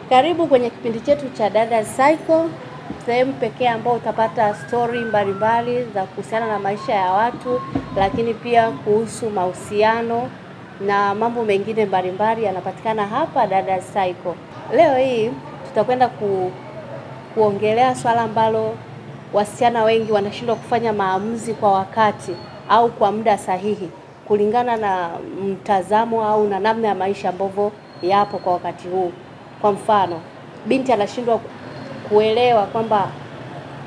Karibu kwenye kipindi chetu cha Dada Cycle, sehemu pekee ambao utapata story mbalimbali za kuhusiana na maisha ya watu, lakini pia kuhusu mahusiano na mambo mengine mbalimbali yanapatikana hapa Dada Cycle. Leo hii tutakwenda kuongelea swala ambalo wasichana wengi wanashindwa kufanya maamuzi kwa wakati au kwa muda sahihi kulingana na mtazamo au na namna ya maisha ambavyo yapo kwa wakati huu. Kwa mfano, binti anashindwa kuelewa kwamba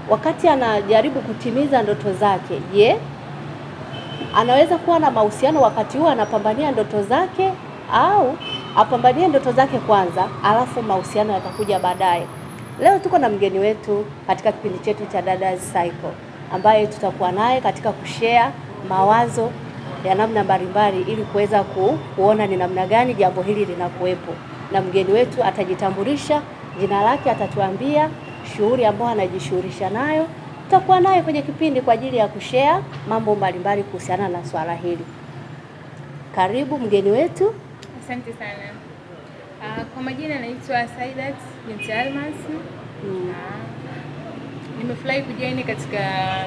wakati anajaribu kutimiza ndoto zake, anaweza kuwa na mahusiano wakati huo anapambania ndoto zake, au apambanie ndoto zake kwanza alafu mahusiano yatakuja baadaye. Leo tuko na mgeni wetu katika kipindi chetu cha Dada Cycle, ambaye tutakuwa naye katika kushare mawazo ya namna mbalimbali ili kuweza kuona ni namna gani jambo hili linakuwepo. Na mgeni wetu atajitambulisha, jina lake atatuambia, shughuli ambayo anajishughulisha nayo. Tutakuwa naye kwenye kipindi kwa ajili ya kushare mambo mbalimbali kuhusiana na swala hili. Karibu mgeni wetu. Asante sana. Kwa majina naitwa Saidat binti Almas. Nimefurahi kujoin katika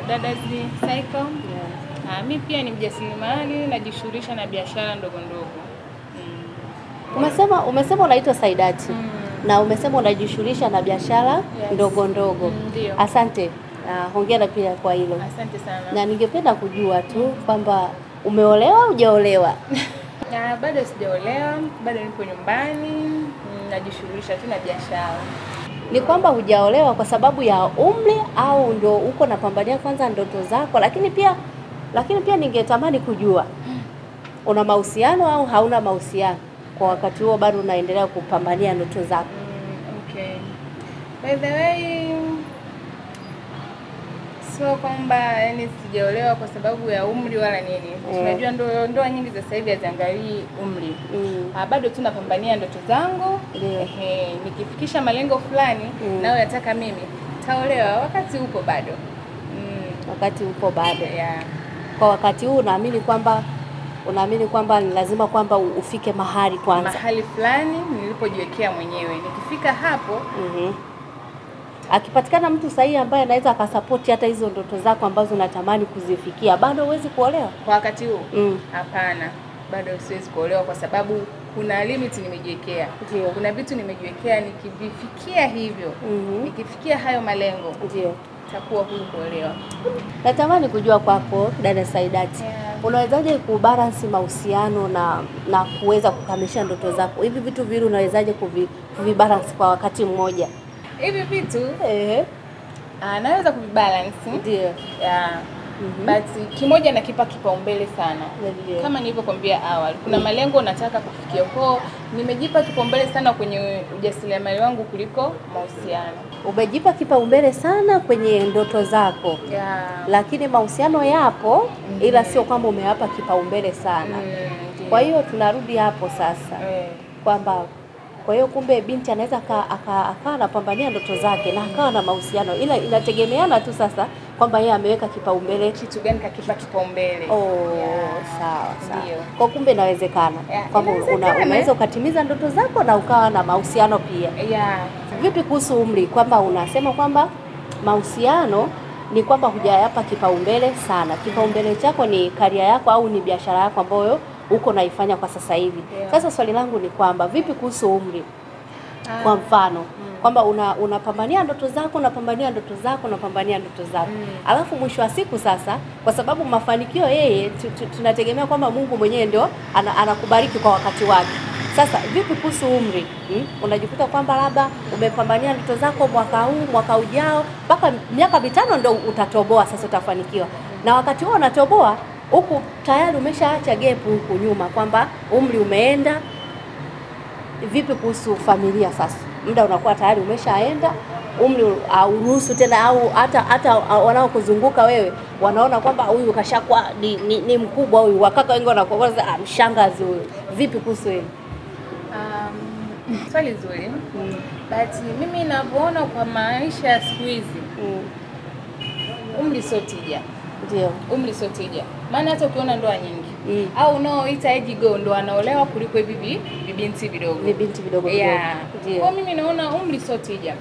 Dada Cycle. Mimi pia ni mjasiriamali, najishughulisha na biashara ndogo ndogo. Umesema unaitwa Saidati. Na umesema unajishughulisha na biashara ndogo ndogo. Ndio. Asante. Hongera pia kwa hilo. Asante sana. Na ningependa kujua tu kwamba umeolewa au hujaolewa? Bado sijaolewa, bado nipo nyumbani, najishughulisha tu na biashara. Ni kwamba hujaolewa kwa sababu ya umri au ndio uko napambania kwanza ndoto zako? Lakini pia ningetamani kujua una mahusiano au hauna mahusiano kwa wakati huo bado unaendelea kupambania ndoto zako? Okay. By the way, so kwamba yani sijaolewa kwa sababu ya umri wala nini. Tunajua ndoa nyingi za sasa hivi haziangalii umri. Bado tunapambania ndoto zangu. Nikifikisha malengo fulani nao nataka mimi taolewa, wakati upo bado. Wakati upo bado. Yeah. Kwa wakati huu unaamini kwamba ni lazima kwamba ufike mahali kwanza. Mahali fulani nilipojiwekea mwenyewe. Nikifika hapo, akipatikana mtu sahihi ambaye anaweza akasupport hata hizo ndoto zako ambazo unatamani kuzifikia, bado huwezi kuolewa kwa wakati huu? Hapana, bado siwezi kuolewa kwa sababu kuna limit nimejiwekea. Kuna vitu nimejiwekea, nikivifikia hivyo, nikifikia hayo malengo, takuwa huru kuolewa. Natamani kujua kwako Dada Saidati, unawezaje kubalance mahusiano na kuweza kukamilisha ndoto zako? Hivi vitu vile unawezaje kuvibalance kwa wakati mmoja? Hivi vitu naweza kuvibalance. Ndio. But kimoja nakipa kipaumbele sana. Kama nilivyokuambia awali, kuna malengo nataka kufikia. Kwa nimejipa kipaumbele sana kwenye ujasiriamali wangu kuliko mahusiano. Umejipa kipaumbele sana kwenye ndoto zako. Lakini mahusiano yapo, ila sio kwamba umeyapa kipaumbele sana. Kwa hiyo tunarudi hapo sasa. Kwamba kwa hiyo kumbe binti anaweza akawa anapambania ndoto zake na akawa na mahusiano, ila inategemeana tu sasa kwamba yeye ameweka kipaumbele kitu gani, kakipa kipaumbele. Sawa. Kwa kumbe inawezekana kwamba unaweza ukatimiza ndoto zako na ukawa na mahusiano pia. Vipi kuhusu umri, kwamba unasema kwamba mahusiano ni kwamba hujayapa kipaumbele sana, kipaumbele chako ni career yako au ni biashara yako ambayo uko naifanya kwa sasa hivi? Sasa swali langu ni kwamba vipi kuhusu umri? Kwa mfano kwamba unapambania ndoto zako, alafu mwisho wa siku sasa, kwa sababu mafanikio yeye tunategemea kwamba Mungu mwenyewe ndio anakubariki kwa wakati wake. Sasa vipi kuhusu umri? Unajikuta kwamba labda umepambania ndoto zako mwaka huu, mwaka ujao, mpaka miaka 5 ndio utatoboa, sasa utafanikiwa. Na wakati huo unatoboa huku tayari umeshaacha gap huku nyuma kwamba umri umeenda. Vipi kuhusu familia sasa? Muda unakuwa tayari umeshaenda, umri hauruhusu tena, au hata wanaokuzunguka wewe wanaona kwamba huyu kashakuwa ni mkubwa, huyu wakaka wengi wanakuwa mshangazi huyu. Vipi kuhusu wewe? Swali zuri. But mimi ninavyoona kwa maisha ya siku hizi, umri sio tija. Ndio. Umri sio tija. Maana hata ukiona ndoa nyingi, au unaoita age go ndo anaolewa kuliko hivi vibinti vidogo. Vibinti vidogo. Yeah. Kwa mimi naona umri sio tija.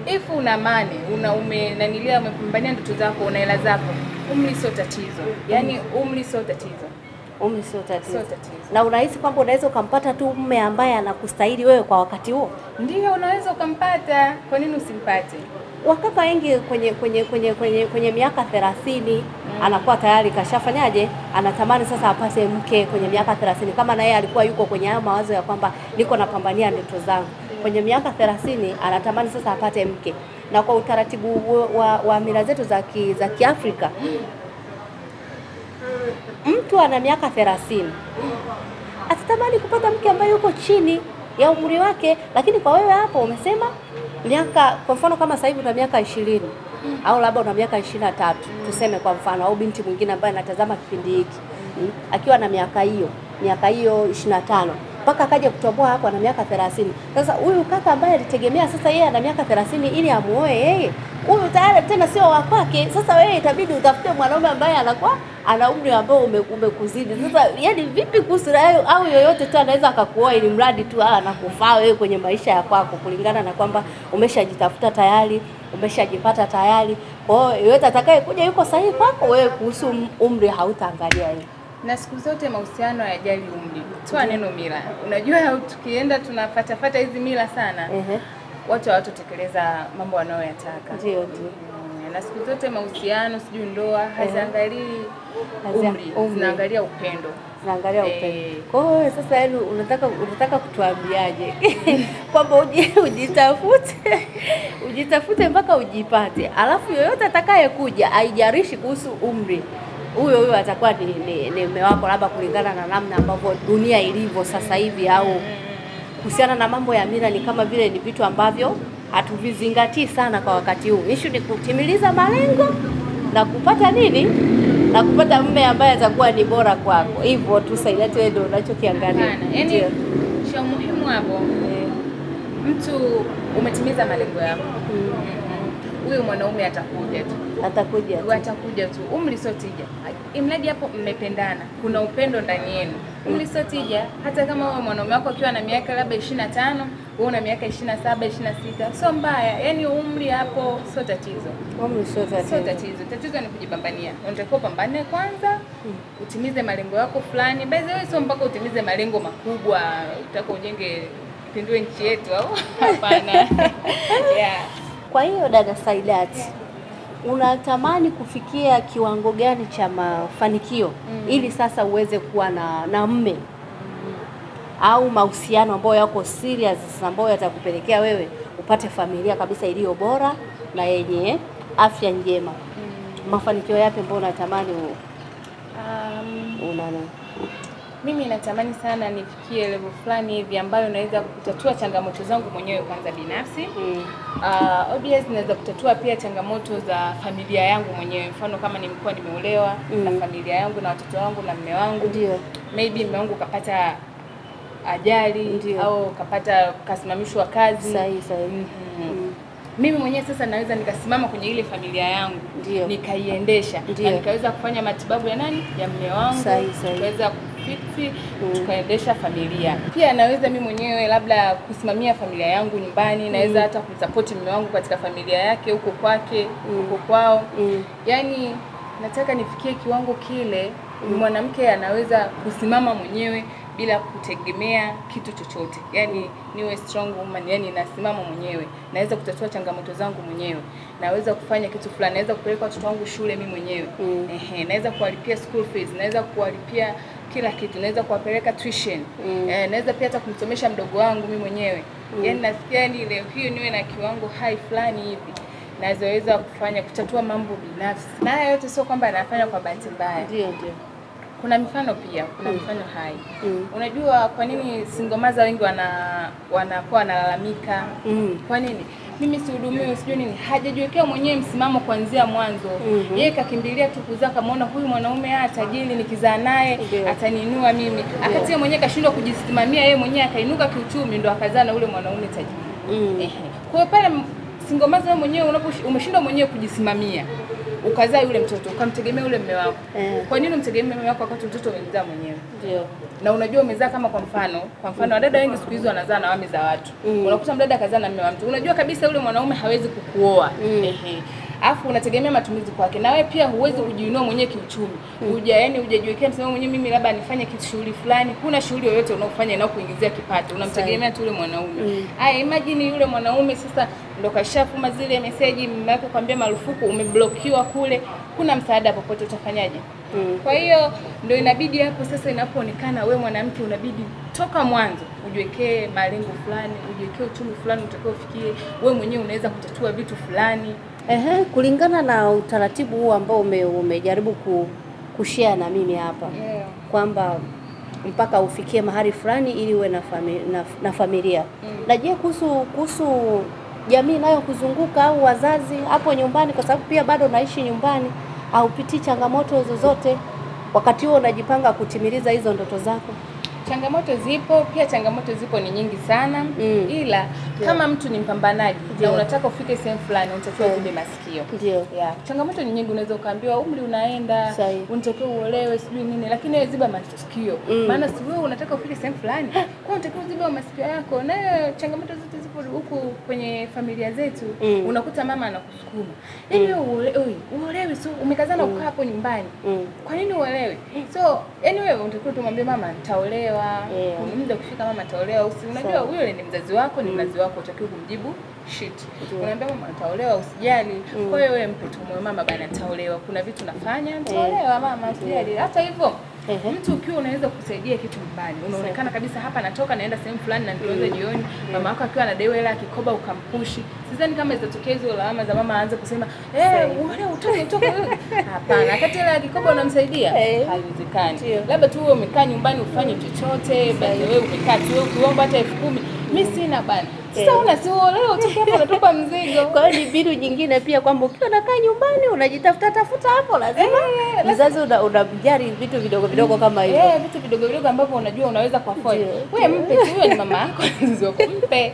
If una amani, umenanilia umepambania ndoto zako, una hela zako, umri sio tatizo. Yaani umri sio tatizo. Umri sio tatizo. Na unahisi kwamba unaweza ukampata tu mume ambaye anakustahili wewe kwa wakati huo? Ndio, unaweza ukampata. Kwa nini usimpate? Wakaka wengi kwenye miaka 30 anakuwa tayari kashafanyaje, anatamani sasa apate mke kwenye miaka 30, kama na yeye alikuwa yuko kwenye hayo mawazo ya kwamba niko napambania ndoto zangu. Kwenye miaka 30 anatamani sasa apate mke. Na kwa utaratibu wa mila zetu za Kiafrika, mtu ana miaka 30 atatamani kupata mke ambaye yuko chini ya umri wake, lakini kwa wewe hapo umesema miaka, kwa mfano kama sasa hivi una miaka 20 au labda una miaka 23 tuseme kwa mfano, au binti mwingine ambaye anatazama kipindi hiki akiwa na miaka hiyo 25 mpaka akaja kutoboa hapo ana miaka 30. Sasa huyu kaka ambaye alitegemea sasa yeye ana miaka 30 ili amuoe yeye, huyu tayari tena sio wa kwake. Sasa wewe itabidi utafute mwanaume ambaye anakuwa ana umri ambao umekuzidi. Sasa yani vipi kuhusu hayo? Au yoyote tu anaweza akakuoa ili mradi tu anakufaa wewe kwenye maisha ya kwako, kulingana na kwamba umeshajitafuta tayari, umeshajipata tayari. Kwa hiyo yoyote atakaye kuja yuko sahihi kwako, wewe kuhusu umri hautaangalia hiyo. Na siku zote mahusiano hayajali umri. Toa neno mila. Unajua tukienda tunafuata hizi mila sana. Watu hawatotekeleza mambo wanayoyataka. Ndio. Na siku zote mahusiano, sijui ndoa, haziangalii umri, zinaangalia upendo. Zinaangalia upendo. Kwa hiyo sasa yani unataka kutuambiaje? Kwamba ujitafute mpaka ujipate. Alafu yoyote atakaye kuja haijarishi kuhusu umri, huyo atakuwa ni mume wako, labda kulingana na namna ambavyo dunia ilivyo sasa hivi. Au kuhusiana na mambo ya mila, ni kama vile ni vitu ambavyo hatuvizingatii sana kwa wakati huu. Issue ni kutimiliza malengo na kupata nini, na kupata mume ambaye atakuwa ni bora kwako. Hivyo tu sasa, wewe ndio unachokiangalia. Yaani cha muhimu hapo, mtu umetimiza malengo yako, huyo mwanaume atakuja tu. Umri sio tija. Imradi hapo mmependana, kuna upendo ndani yenu. Umri sio tija. Hata kama wewe mwanaume wako akiwa na miaka labda 25, wewe una miaka 27, 26, sio mbaya. Yaani umri hapo sio tatizo. Umri sio tatizo. Tatizo ni kujipambania. Unatakiwa pambane kwanza, utimize malengo yako fulani. By the way, sio mpaka utimize malengo makubwa, utaka ujenge pindue nchi yetu au hapana. Yeah. Kwa hiyo dada Saidati, unatamani kufikia kiwango gani cha mafanikio ili sasa uweze kuwa na mume au mahusiano ambayo yako serious, ambayo yatakupelekea wewe upate familia kabisa iliyo bora na yenye afya njema? Mafanikio yapi ambayo unatamani Mimi natamani sana nifikie level fulani hivi ambayo naweza kutatua changamoto zangu mwenyewe kwanza binafsi. Obviously naweza kutatua pia changamoto za familia yangu mwenyewe. Mfano kama nimekuwa nimeolewa na familia yangu na watoto wangu na mume wangu. Ndio. Maybe mume wangu kapata ajali au kasimamishwa kazi. Sahihi. Mimi mwenyewe sasa naweza nikasimama kwenye ile familia yangu, nikaiendesha na nikaweza kufanya matibabu ya mume wangu, nikaweza kufiksi, tukaendesha familia. Pia naweza mimi mwenyewe labda kusimamia familia yangu nyumbani, naweza hata kumsupport mume wangu katika familia yake huko kwake, huko kwao. Yaani nataka nifikie kiwango kile mwanamke anaweza kusimama mwenyewe bila kutegemea kitu chochote. Yaani niwe strong woman, yani nasimama mwenyewe, naweza kutatua changamoto zangu mwenyewe, naweza kufanya kitu fulani, naweza kupeleka watoto wangu shule mimi mwenyewe. Naweza kuwalipia school fees, naweza kuwalipia kila kitu, naweza kuwapeleka tuition. Naweza pia hata kumsomesha mdogo wangu mimi mwenyewe. Yaani nasikia ni leo hiyo niwe na kiwango high fulani hivi, naweza kufanya kutatua mambo binafsi. Na haya yote sio kwamba anafanya kwa bahati mbaya. Ndio. Kuna mifano pia, kuna mifano hai. Unajua kwa nini single mother wengi wanakuwa wanalalamika? Kwa nini? Mimi sihudumiwi, sijui nini. Hajajiwekea mwenyewe msimamo kuanzia mwanzo. Yeye kakimbilia tu kuzaa, kamaona huyu mwanaume tajiri, nikizaa naye ataniinua mimi. Akatia mwenyewe kashindwa kujisimamia yeye mwenyewe, akainuka kiuchumi, ndo akazaa na ule mwanaume tajiri. Kwa hiyo pale single mother mwenyewe umeshindwa mwenyewe kujisimamia. ukazaa yule mtoto, ukamtegemea yule mume wako. Kwa nini umtegemea mume wako wakati mtoto umemzaa mwenyewe? Ndio. Na unajua umezaa kama kwa mfano wadada wengi siku hizo wanazaa na wame za watu. Unakuta mdada kazaa na mume wa mtu. Unajua kabisa yule mwanaume hawezi kukuoa. Alafu unategemea matumizi kwake. Na wewe pia huwezi kujiinua mwenyewe kiuchumi. Hujajiwekea msimamo mwenyewe, mimi labda nifanye kitu shughuli fulani. Kuna shughuli yoyote unaofanya inayokuingizia kipato. Unamtegemea tu yule mwanaume. Imagine yule mwanaume sasa ndo kashafuma zile message, mume wako kwambia marufuku, umeblokiwa kule. Kuna msaada popote, utafanyaje? Kwa hiyo ndio inabidi hapo sasa inapoonekana wewe mwanamke unabidi toka mwanzo ujiwekee malengo fulani, ujiwekee uchumi fulani utakaofikie, wewe mwenyewe unaweza kutatua vitu fulani. Kulingana na utaratibu huu ambao umejaribu kushare na mimi hapa. Kwamba mpaka ufikie mahali fulani ili uwe na familia. Na je, kuhusu jamii nayo kuzunguka au wazazi hapo nyumbani, kwa sababu pia bado naishi nyumbani, au pitii changamoto zozote wakati huo unajipanga kutimiliza hizo ndoto zako? Changamoto zipo, pia changamoto zipo ni nyingi sana. Ila kama mtu ni mpambanaji na unataka ufike sehemu fulani, unatakiwa uzibe masikio. Ndio. Changamoto ni nyingi, unaweza ukaambiwa umri unaenda, unatakiwa uolewe sijui nini, lakini wewe ziba masikio. Maana si wewe unataka ufike sehemu fulani, kwa unatakiwa uzibe masikio yako. Na changamoto zote zipo huku kwenye familia zetu. Unakuta mama anakusukuma. Wewe uolewe, so umekazana kukaa hapo nyumbani. Kwa nini uolewe? So wewe unatakiwa tumwambie mama nitaolewa. Muda kufika mama ataolewa. Unajua huyo ni mzazi wako, ni mzazi wako, utakiwa kumjibu shit. Unaambia mama ataolewa, usijali. Kwa hiyo wewe mpe tu moyo, mama bana ataolewa. Kuna vitu nafanya, nitaolewa mama, usijali. Hata hivyo mtu ukiwa unaweza kusaidia kitu mbali, unaonekana kabisa hapa natoka naenda sehemu fulani na nitaweza jioni, mama wako akiwa anadaiwa hela kikoba ukampushi. Sidhani kama itatokea hizo lawama za mama aanze kusema wewe utoke. Hapana, wakati hela kikoba unamsaidia, haiwezekani. Labda tu wewe umekaa nyumbani ufanye chochote, basi wewe umekaa tu wewe ukiomba hata 10,000, mimi sina bana. Sasa leo utoke hapo unatupa mzigo. Kwa hiyo ni bidu nyingine pia kwamba ukiwa unakaa nyumbani unajitafuta hapo, lazima mzazi unamjali vitu vidogo vidogo kama hivyo. Vitu vidogo vidogo ambavyo unajua unaweza kuafford. Wewe mpe tu, huyo ni mama yako, mpe.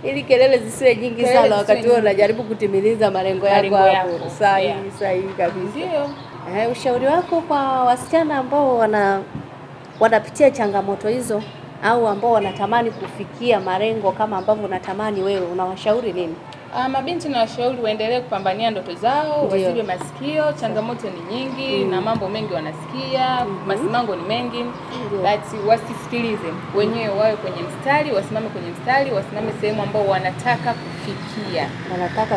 Ili kelele zisiwe nyingi sana wakati wewe unajaribu kutimiliza malengo yako hapo. Sahihi kabisa. Ndio. Ushauri wako kwa wasichana ambao wanapitia changamoto hizo au ambao wanatamani kufikia malengo kama ambavyo unatamani wewe, unawashauri nini? Mabinti na washauri waendelee kupambania ndoto zao, wasibe masikio. Changamoto ni nyingi na mambo mengi wanasikia, masimango ni mengi, but wasisikilize. Wenyewe wawe kwenye mstari, wasimame kwenye mstari, wasimame sehemu ambao wanataka kufikia. Wanataka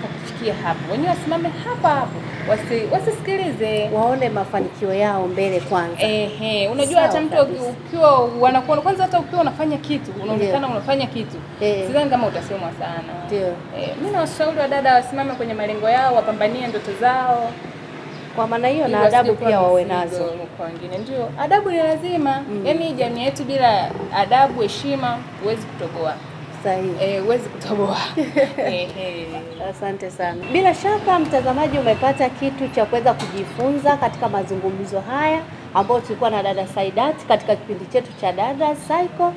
kufikia hapo. Wenyewe wasimame hapa. Wasisikilize, waone mafanikio yao mbele kwanza. Unajua hata mtu ukiwa wanakuona kwanza, hata ukiwa unafanya kitu, unaonekana unafanya kitu. Sidhani kama utasemwa sana. Ndio. Mimi nawashauri wadada wasimame kwenye malengo yao, wapambanie ndoto zao. Kwa maana hiyo na adabu pia wawe nazo. Kwa wengine ndio. Adabu ni lazima. Yaani jamii yetu bila adabu, heshima, huwezi kutoboa. Sahihi. Huwezi kutoboa. Asante sana. Bila shaka mtazamaji umepata kitu cha kuweza kujifunza katika mazungumzo haya ambayo tulikuwa na dada Saidat katika kipindi chetu cha Dada Cycle.